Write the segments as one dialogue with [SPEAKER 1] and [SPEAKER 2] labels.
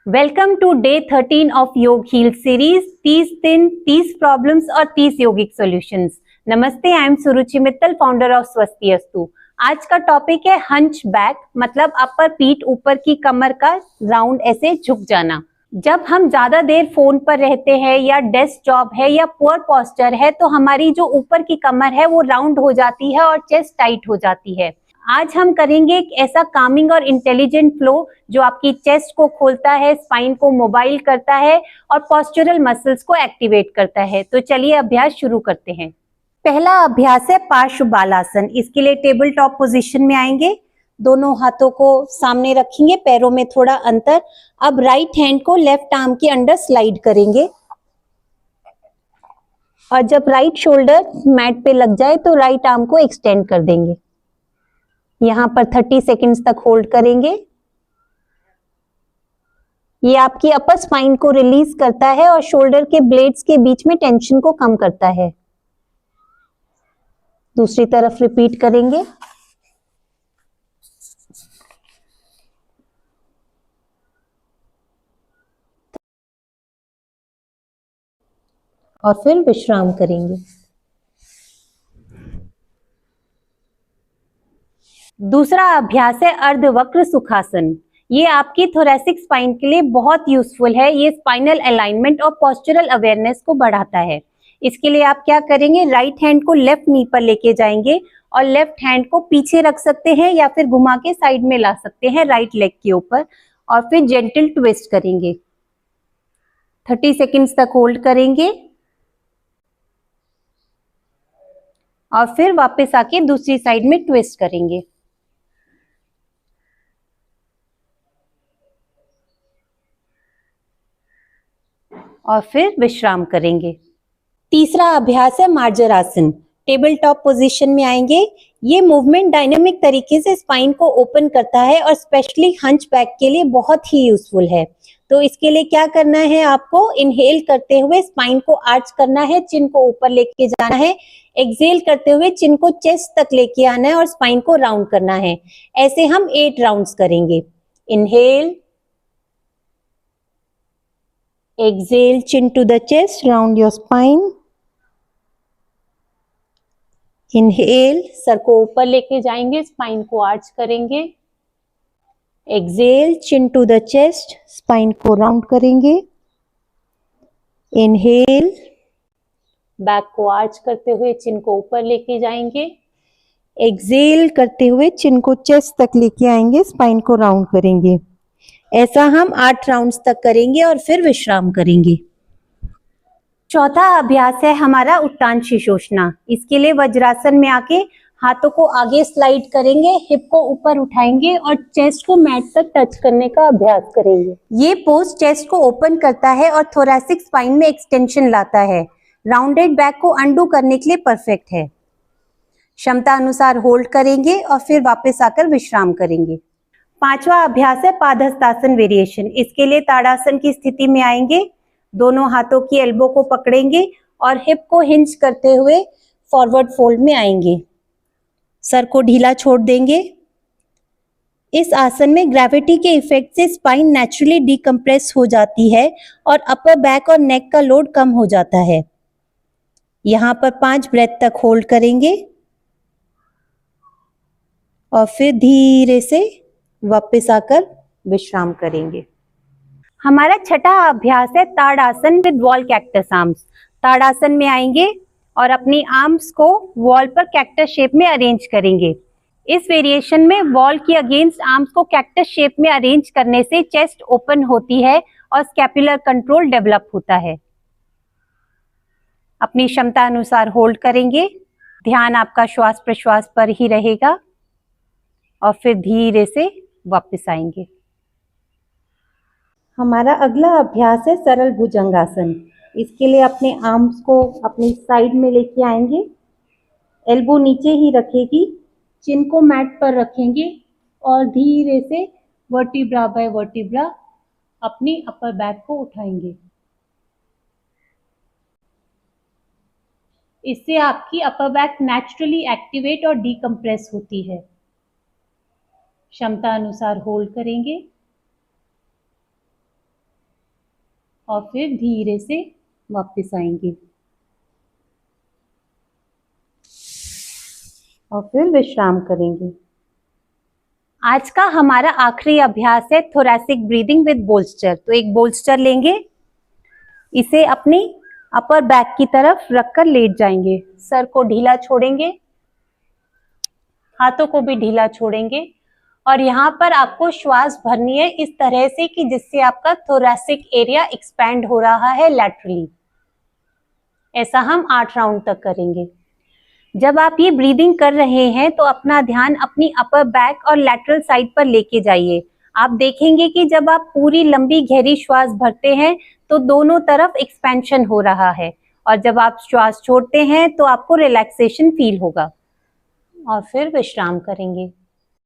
[SPEAKER 1] Welcome to day 13 of Yog heal series. 30 दिन 30 problems और 30 yogic solutions. नमस्ते, I am Suruchi Mittal, founder of Swastiastu. आज का टॉपिक है हंच बैक, मतलब अपर पीठ ऊपर की कमर का राउंड ऐसे झुक जाना। जब हम ज्यादा देर फोन पर रहते हैं या डेस्क जॉब है या पुअर पोस्चर है तो हमारी जो ऊपर की कमर है वो राउंड हो जाती है और चेस्ट टाइट हो जाती है। आज हम करेंगे एक ऐसा कामिंग और इंटेलिजेंट फ्लो जो आपकी चेस्ट को खोलता है, स्पाइन को मोबाइल करता है और पोस्चरल मसल्स को एक्टिवेट करता है। तो चलिए अभ्यास शुरू करते हैं। पहला अभ्यास है पार्श्व बालासन। इसके लिए टेबल टॉप पोजीशन में आएंगे, दोनों हाथों को सामने रखेंगे, पैरों में थोड़ा अंतर। अब राइट हैंड को लेफ्ट आर्म के अंडर स्लाइड करेंगे और जब राइट शोल्डर मैट पे लग जाए तो राइट आर्म को एक्सटेंड कर देंगे। यहां पर 30 सेकंड्स तक होल्ड करेंगे। ये आपकी अपर स्पाइन को रिलीज करता है और शोल्डर के ब्लेड्स के बीच में टेंशन को कम करता है। दूसरी तरफ रिपीट करेंगे। और फिर विश्राम करेंगे। दूसरा अभ्यास है अर्धवक्र सुखासन। ये आपकी थोरैसिक स्पाइन के लिए बहुत यूजफुल है। ये स्पाइनल अलाइनमेंट और पोस्चरल अवेयरनेस को बढ़ाता है। इसके लिए आप क्या करेंगे, राइट हैंड को लेफ्ट नी पर लेके जाएंगे और लेफ्ट हैंड को पीछे रख सकते हैं या फिर घुमा के साइड में ला सकते हैं राइट लेग के ऊपर, और फिर जेंटल ट्विस्ट करेंगे। 30 सेकेंड्स तक होल्ड करेंगे और फिर वापस आके दूसरी साइड में ट्विस्ट करेंगे। और फिर विश्राम करेंगे। तीसरा अभ्यास है मार्जरासन। टेबल टॉप पोजीशन में आएंगे। ये मूवमेंट डायनामिक तरीके से स्पाइन को ओपन करता है और स्पेशली हंच बैक के लिए बहुत ही यूजफुल है। तो इसके लिए क्या करना है, आपको इनहेल करते हुए स्पाइन को आर्च करना है, चिन को ऊपर लेके जाना है। एक्सहेल करते हुए चिन को चेस्ट तक लेके आना है और स्पाइन को राउंड करना है। ऐसे हम 8 राउंड्स करेंगे। Inhale, exhale, chin to the chest, round your spine. Inhale, sir को ऊपर लेके जाएंगे, स्पाइन को आर्च करेंगे। Exhale, chin to the chest, spine को राउंड करेंगे। Inhale, बैक को आर्च करते हुए चिन को ऊपर लेके जाएंगे। Exhale करते हुए चिन को चेस्ट तक लेके आएंगे, स्पाइन को राउंड करेंगे। ऐसा हम 8 राउंड्स तक करेंगे और फिर विश्राम करेंगे। चौथा अभ्यास है हमारा उत्तान शीर्षोष्णा। इसके लिए वज्रासन में आके हाथों को आगे स्लाइड करेंगे, हिप को ऊपर उठाएंगे और चेस्ट को मैट तक टच करने का अभ्यास करेंगे। ये पोज चेस्ट को ओपन करता है और थोरैसिक स्पाइन में एक्सटेंशन लाता है। राउंडेड बैक को अंडू करने के लिए परफेक्ट है। क्षमता अनुसार होल्ड करेंगे और फिर वापस आकर विश्राम करेंगे। पांचवा अभ्यास है पादहस्तासन वेरिएशन। इसके लिए ताड़ासन की स्थिति में आएंगे, दोनों हाथों की एल्बो को पकड़ेंगे और हिप को हिंज करते हुए फॉरवर्ड फोल्ड में आएंगे। सर को ढीला छोड़ देंगे। इस आसन में ग्रेविटी के इफेक्ट से स्पाइन नेचुरली डिकम्प्रेस हो जाती है और अपर बैक और नेक का लोड कम हो जाता है। यहाँ पर 5 ब्रेथ तक होल्ड करेंगे और फिर धीरे से वापस आकर विश्राम करेंगे। हमारा छठा अभ्यास है ताड़ासन विद वॉल कैक्टस आर्म्स। ताड़ासन में आएंगे और अपनी आर्म्स को वॉल पर कैक्टस शेप में अरेंज करेंगे। इस वेरिएशन में वॉल की अगेंस्ट आर्म्स को कैक्टस शेप में अरेंज करने से चेस्ट ओपन होती है और स्कैपुलर कंट्रोल डेवलप होता है। अपनी क्षमता अनुसार होल्ड करेंगे। ध्यान आपका श्वास प्रश्वास पर ही रहेगा और फिर धीरे से वापस आएंगे। हमारा अगला अभ्यास है सरल भुजंगासन। इसके लिए अपने आर्म्स को अपनी साइड में लेके आएंगे, एल्बो नीचे ही रखेगी, चिन को मैट पर रखेंगे और धीरे से वर्टिब्रा बाय वर्टिब्रा अपनी अपर बैक को उठाएंगे। इससे आपकी अपर बैक नेचुरली एक्टिवेट और डीकम्प्रेस होती है। क्षमता अनुसार होल्ड करेंगे। और फिर धीरे से वापस आएंगे और फिर विश्राम करेंगे। आज का हमारा आखिरी अभ्यास है थोरैसिक ब्रीदिंग विद बोल्स्टर। तो एक बोल्स्टर लेंगे, इसे अपनी अपर बैक की तरफ रखकर लेट जाएंगे। सर को ढीला छोड़ेंगे, हाथों को भी ढीला छोड़ेंगे और यहाँ पर आपको श्वास भरनी है इस तरह से कि जिससे आपका थोरैसिक एरिया एक्सपैंड हो रहा है लैटरली। ऐसा हम 8 राउंड तक करेंगे। जब आप ये ब्रीदिंग कर रहे हैं तो अपना ध्यान अपनी अपर बैक और लैटरल साइड पर लेके जाइए। आप देखेंगे कि जब आप पूरी लंबी गहरी श्वास भरते हैं तो दोनों तरफ एक्सपेंशन हो रहा है और जब आप श्वास छोड़ते हैं तो आपको रिलैक्सेशन फील होगा और फिर विश्राम करेंगे।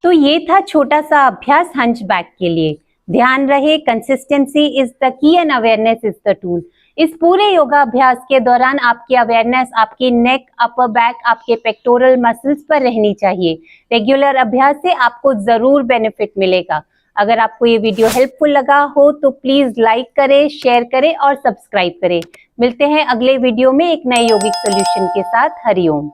[SPEAKER 1] तो ये था छोटा सा अभ्यास हंचबैक के लिए। ध्यान रहे, consistency is the key and awareness is the tool. इस पूरे योगाभ्यास के दौरान आपकी अवेयरनेस आपकी नेक, अपर बैक, आपके पेक्टोरल मसल्स पर रहनी चाहिए। रेगुलर अभ्यास से आपको जरूर बेनिफिट मिलेगा। अगर आपको ये वीडियो हेल्पफुल लगा हो तो प्लीज लाइक करें, शेयर करें और सब्सक्राइब करें। मिलते हैं अगले वीडियो में एक नए योगिक सोल्यूशन के साथ। हरिओम।